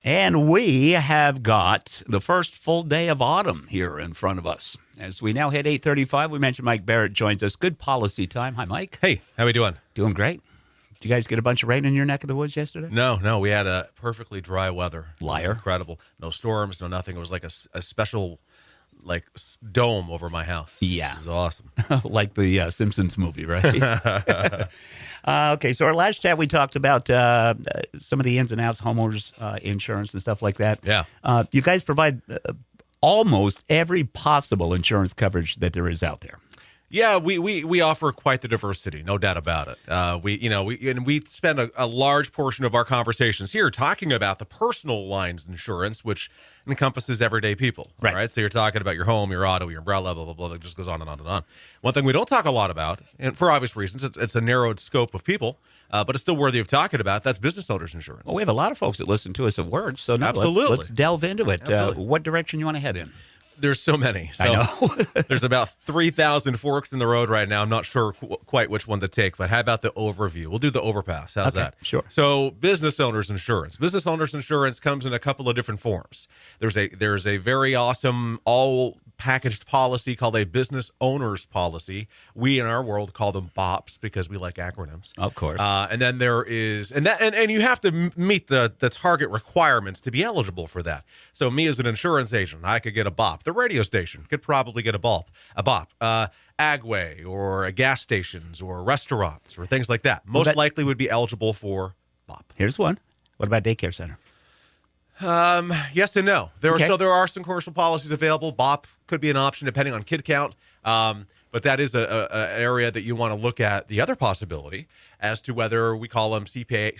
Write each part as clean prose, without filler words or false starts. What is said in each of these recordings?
And we have got the first full day of autumn here in front of us. As we now hit 8:35, we mentioned Mike Barrett joins us. Good policy time. Hi, Mike. Hey, how we doing? Doing great. Did you guys get a bunch of rain in your neck of the woods yesterday? No, we had a perfectly dry weather. Liar. Incredible. No storms, no nothing. It was like a special dome over my house. Yeah. It was awesome. Like the Simpsons movie, right? Okay, so our last chat, we talked about some of the ins and outs, homeowners insurance and stuff like that. Yeah. You guys provide almost every possible insurance coverage that there is out there. Yeah, we offer quite the diversity, no doubt about it. We spend a large portion of our conversations here talking about the personal lines insurance, which encompasses everyday people. Right. All right. So you're talking about your home, your auto, your umbrella, blah, blah, blah. It just goes on and on and on. One thing we don't talk a lot about, and for obvious reasons, it's a narrowed scope of people, but it's still worthy of talking about. That's business owners insurance. Well, we have a lot of folks that listen to us at work, so no, Absolutely. let's delve into it. Absolutely. What direction you want to head in? There's so many. So I know. there's about 3,000 forks in the road right now. I'm not sure quite which one to take, but how about the overview? We'll do the overpass. How's that? Sure. So business owners insurance. Business owners insurance comes in a couple of different forms. There's a very awesome all packaged policy called a business owner's policy. We in our world call them BOPs because we like acronyms. Of course. And then there is, and you have to meet the target requirements to be eligible for that. So me as an insurance agent, I could get a BOP. The radio station could probably get a BOP. Agway or gas stations or restaurants or things like that. Most likely would be eligible for BOP. Here's one. What about daycare center? Yes and no. Okay. So there are some commercial policies available. BOP could be an option depending on kid count. But that is a area that you want to look at the other possibility as to whether we call them CPKGs,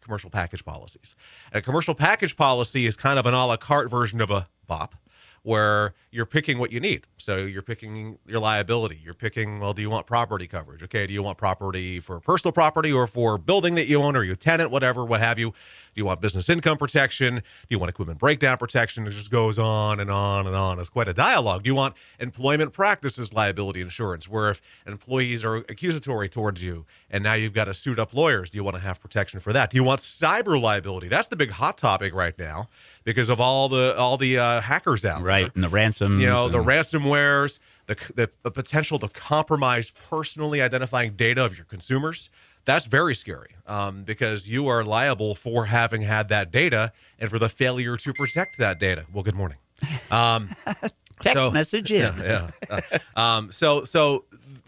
commercial package policies. A commercial package policy is kind of an a la carte version of a BOP, where you're picking what you need. So you're picking your liability. You're picking, well, do you want property coverage? Okay, do you want property for personal property or for building that you own or you tenant, whatever, what have you? Do you want business income protection? Do you want equipment breakdown protection? It just goes on and on and on. It's quite a dialogue. Do you want employment practices liability insurance, where if employees are accusatory towards you and now you've got to suit up lawyers, do you want to have protection for that? Do you want cyber liability? That's the big hot topic right now because of all the hackers out there. Right, and the ransoms. The ransomwares, the potential to compromise personally identifying data of your consumers. That's very scary because you are liable for having had that data and for the failure to protect that data. Well, good morning. Text message in. Yeah.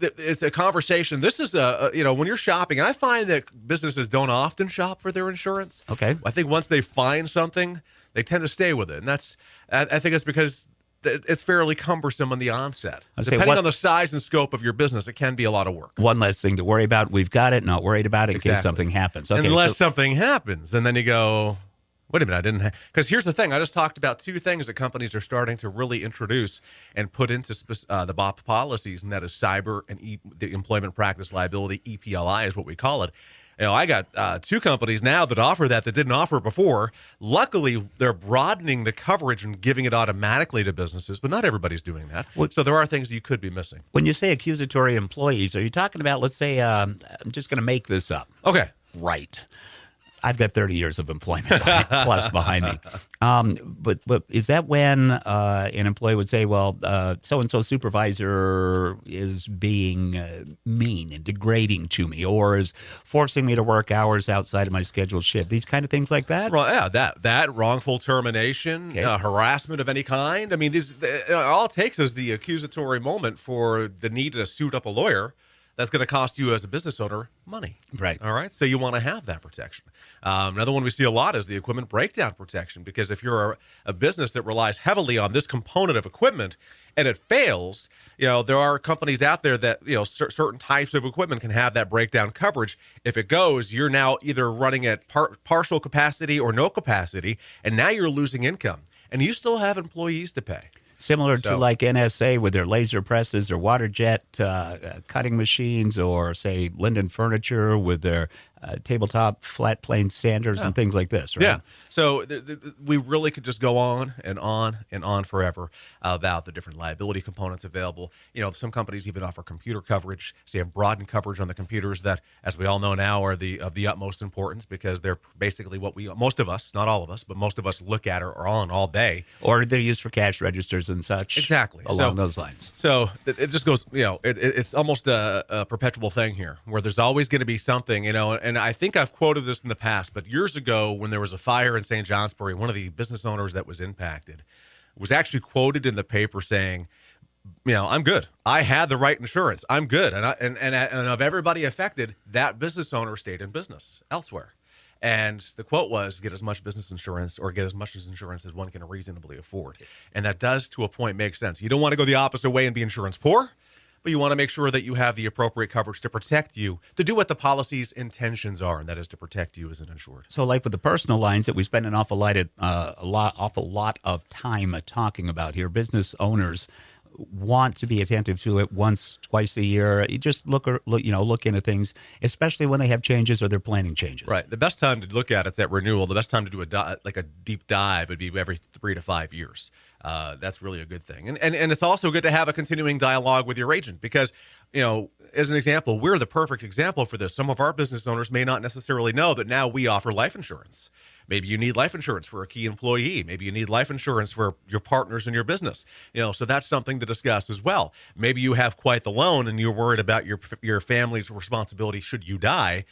It's a conversation. This is when you're shopping, and I find that businesses don't often shop for their insurance. Okay. I think once they find something, they tend to stay with it, and I think it's because it's fairly cumbersome on the onset. Depending on the size and scope of your business, it can be a lot of work. One less thing to worry about. We've got it. Not worried about it in case something happens. Okay, Unless something happens, and then you go, wait a minute, I didn't. Because here's the thing. I just talked about two things that companies are starting to really introduce and put into the BOP policies, and that is cyber and the employment practice liability, EPLI is what we call it. I got two companies now that offer that didn't offer it before. Luckily, they're broadening the coverage and giving it automatically to businesses, but not everybody's doing that. So there are things you could be missing. When you say accusatory employees, are you talking about, let's say, I'm just going to make this up. Okay. Right. I've got 30 years of employment plus behind me. But is that when an employee would say, well, so-and-so supervisor is being mean and degrading to me or is forcing me to work hours outside of my scheduled shift? These kind of things like that? Yeah, that wrongful termination, harassment of any kind. I mean, all it takes is the accusatory moment for the need to suit up a lawyer. That's going to cost you as a business owner money. Right. All right. So you want to have that protection. Another one we see a lot is the equipment breakdown protection, because if you're a business that relies heavily on this component of equipment and it fails, there are companies out there that, certain types of equipment can have that breakdown coverage. If it goes, you're now either running at partial capacity or no capacity, and now you're losing income, and you still have employees to pay. Similar to like NSA with their laser presses or water jet cutting machines, or say Linden Furniture with their tabletop flat plane sanders and things like this, right? Yeah. So we really could just go on and on and on forever about the different liability components available. Some companies even offer computer coverage. So you have broadened coverage on the computers that, as we all know now, are of the utmost importance because they're basically what most of us, not all of us, but most of us look at or are on all day. Or they're used for cash registers and such. Exactly. Along those lines. So it just goes, it's almost a perpetual thing here where there's always going to be something, and I think I've quoted this in the past, but years ago when there was a fire in St. Johnsbury, one of the business owners that was impacted was actually quoted in the paper saying, I'm good. I had the right insurance. I'm good. And of everybody affected, that business owner stayed in business elsewhere. And the quote was, get as much business insurance or get as much insurance as one can reasonably afford. And that does, to a point, make sense. You don't want to go the opposite way and be insurance poor, but you want to make sure that you have the appropriate coverage to protect you, to do what the policy's intentions are, and that is to protect you as an insured. So, like with the personal lines that we spend an awful lot of time talking about here, business owners want to be attentive to it once, twice a year. You just look into things, especially when they have changes or they're planning changes. Right. The best time to look at it's at renewal. The best time to do a deep dive would be every 3 to 5 years. That's really a good thing. And it's also good to have a continuing dialogue with your agent because, as an example, we're the perfect example for this. Some of our business owners may not necessarily know that now we offer life insurance. Maybe you need life insurance for a key employee. Maybe you need life insurance for your partners in your business. So that's something to discuss as well. Maybe you have quite the loan and you're worried about your family's responsibility should you die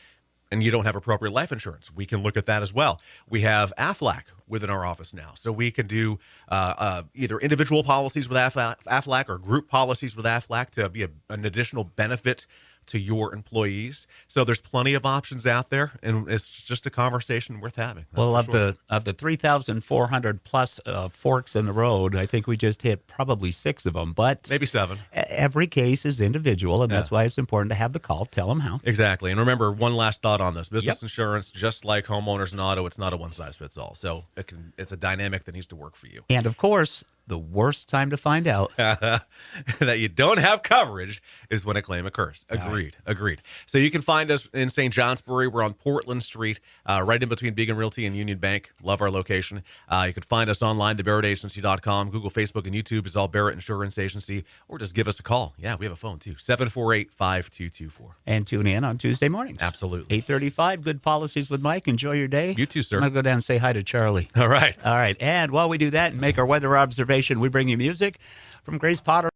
and you don't have appropriate life insurance. We can look at that as well. We have AFLAC within our office now. So we can do either individual policies with AFLAC or group policies with AFLAC to be an additional benefit to your employees. So there's plenty of options out there, and it's just a conversation worth having. Well, of the 3,400 plus forks in the road, I think we just hit probably 6 of them, but maybe 7. Every case is individual, and that's why it's important to have the call. Tell them how. Exactly. And remember, one last thought on this. Business insurance, just like homeowners and auto, it's not a one-size-fits-all. So it's a dynamic that needs to work for you. And, of course, the worst time to find out that you don't have coverage is when a claim occurs. Agreed. So you can find us in St. Johnsbury. We're on Portland Street, right in between Beacon Realty and Union Bank. Love our location. You can find us online, thebarrettagency.com. Google, Facebook, and YouTube is all Barrett Insurance Agency, or just give us a call. Yeah, we have a phone, too, 748-5224. And tune in on Tuesday mornings. Absolutely. 8:35, Good Policies with Mike. Enjoy your day. You too, sir. I'm going to go down and say hi to Charlie. All right. And while we do that and make our weather observation, we bring you music from Grace Potter.